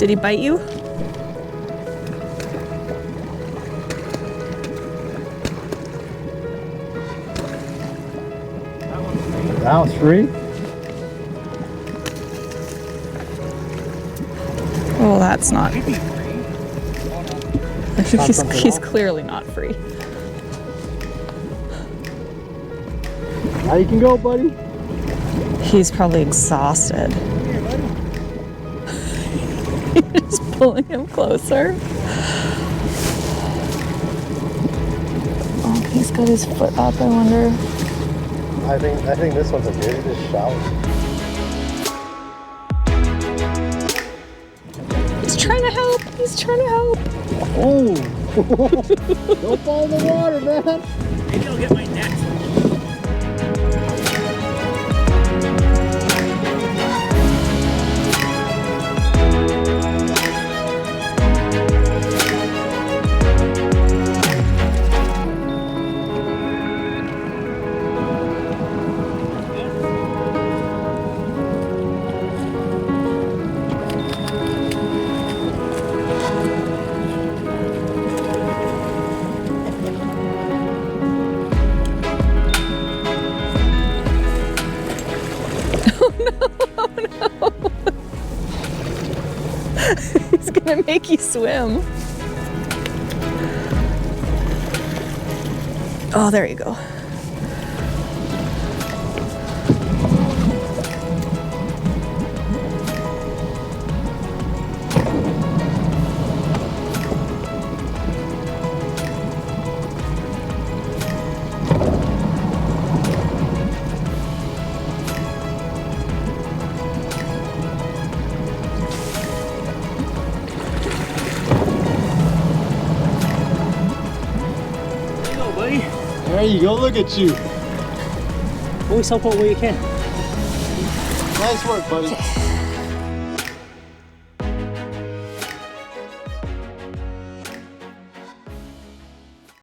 Did he bite you? That one's free? Oh, that's not. He's clearly not free. Now you can go, buddy. He's probably exhausted. You're just pulling him closer. Oh, he's got his foot up, I wonder. I think this one's a good. He just shot. He's trying to help. He's trying to help. Oh! Don't fall in the water, man. Maybe I'll get my net. He's gonna make you swim. Oh, there you go. There you go, look at you. Always help out where you can. Nice work, buddy.